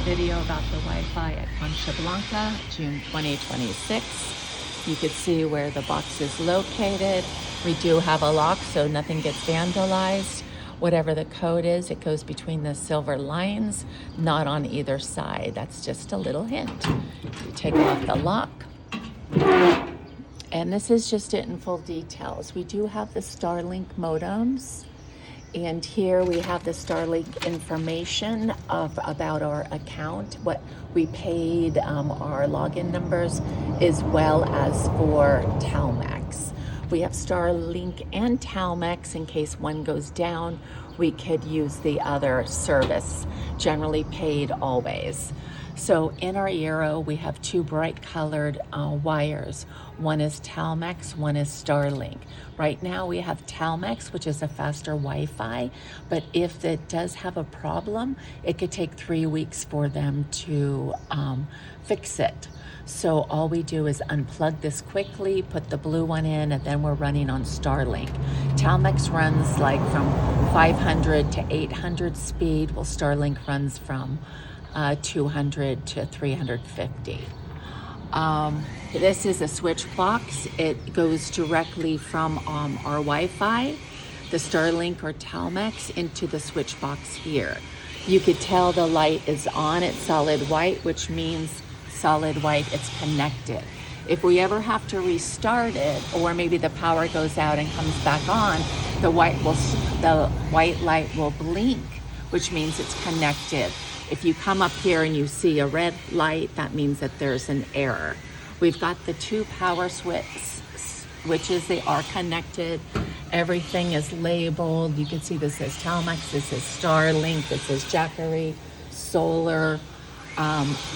video about the Wi-Fi at Concha Blanca, June 2026. You could see where the box is located. We do have a lock so nothing gets vandalized. Whatever the code is, it goes between the silver lines, not on either side. That's just a little hint. You take off the lock. And this is just it in full details. We do have the Starlink modems. And here we have the Starlink information about our account, what we paid, our login numbers, as well as for Telmex. We have Starlink and Telmex in case one goes down. We could use the other service, generally paid always. So in our Eero, we have two bright colored wires. One is Telmex, one is Starlink. Right now we have Telmex, which is a faster Wi-Fi, but if it does have a problem, it could take 3 weeks for them to fix it. So all we do is unplug this quickly, put the blue one in, and then we're running on Starlink. Telmex runs like from 500 to 800 speed, while Starlink runs from 200 to 350. This is a switch box. It goes directly from our Wi-Fi, the Starlink or Telmex, into the switch box here. You could tell the light is on. It's solid white, which means solid white, it's connected. If we ever have to restart it, or maybe the power goes out and comes back on, the white light will blink, which means it's connected. If you come up here and you see a red light, that means that there's an error. We've got the two power switches, they are connected. Everything is labeled. You can see this says Telmex, this is Starlink, this is Jackery, Solar.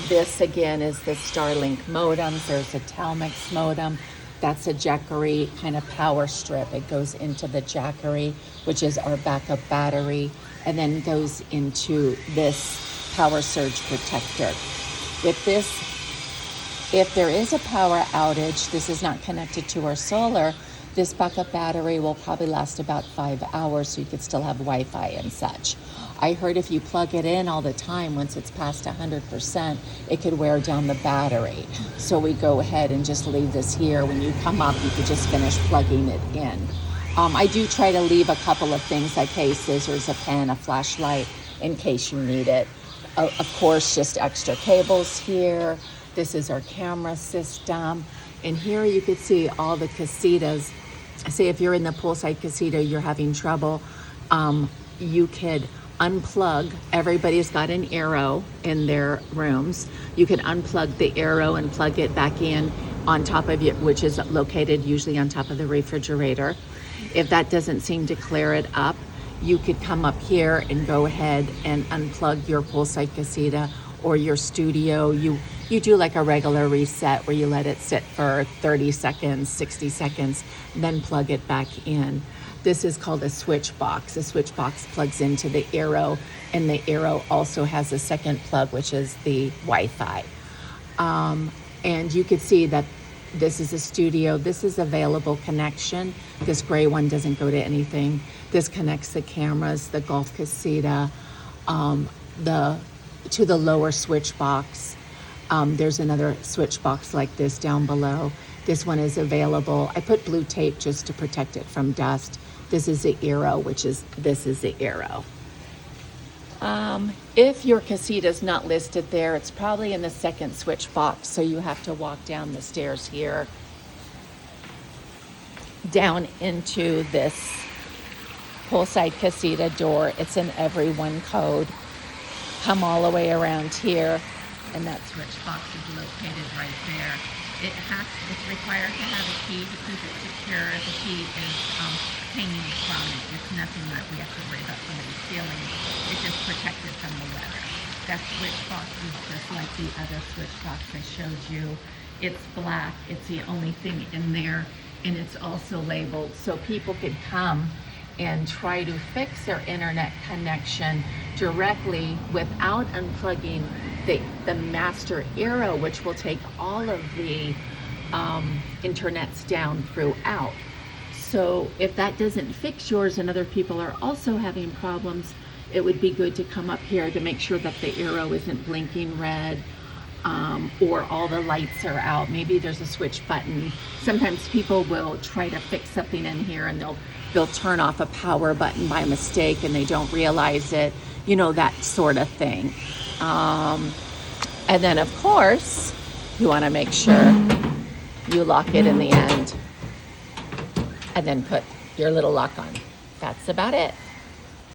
This again is the Starlink modems. There's a Telmex modem. That's a Jackery kind of power strip. It goes into the Jackery, which is our backup battery, and then goes into this power surge protector. With this, if there is a power outage, this is not connected to our solar, this backup battery will probably last about 5 hours, so you could still have Wi-Fi and such. I heard if you plug it in all the time, once it's past 100%, it could wear down the battery. So we go ahead and just leave this here. When you come up, you could just finish plugging it in. I do try to leave a couple of things like scissors, a pen, a flashlight, in case you need it. Of course, just extra cables here. This is our camera system. And here you could see all the casitas. Say if you're in the poolside casita, you're having trouble, you could unplug. Everybody's got an Eero in their rooms. You can unplug the Eero and plug it back in on top of it, which is located usually on top of the refrigerator. If that doesn't seem to clear it up, you could come up here and go ahead and unplug your poolside casita or your studio. You do like a regular reset where you let it sit for 30 seconds, 60 seconds, then plug it back in. This is called a switch box. The switch box plugs into the Eero, and the Eero also has a second plug, which is the Wi-Fi. And you could see that this is a studio. This is available connection. This gray one doesn't go to anything. This connects the cameras, the golf casita, to the lower switch box. There's another switch box like this down below. This one is available. I put blue tape just to protect it from dust. This is the Eero, this is the Eero. If your casita is not listed there, it's probably in the second switch box, so you have to walk down the stairs here, down into this poolside casita door. It's an everyone code. Come all the way around here, and that switch box is located right there. It's required to have a key to keep it secure. The key is hanging from it. It's nothing that we have to worry about somebody stealing. It's just protected from the weather. That switch box is just like the other switch box I showed you. It's black. It's the only thing in there, and it's also labeled so people could come and try to fix their internet connection directly without unplugging the master Eero, which will take all of the internets down throughout. So if that doesn't fix yours and other people are also having problems, it would be good to come up here to make sure that the arrow isn't blinking red, or all the lights are out. Maybe there's a switch button. Sometimes people will try to fix something in here and they'll turn off a power button by mistake and they don't realize it, you know, that sort of thing. And then of course, you want to make sure you lock it in the end and then put your little lock on. That's about it.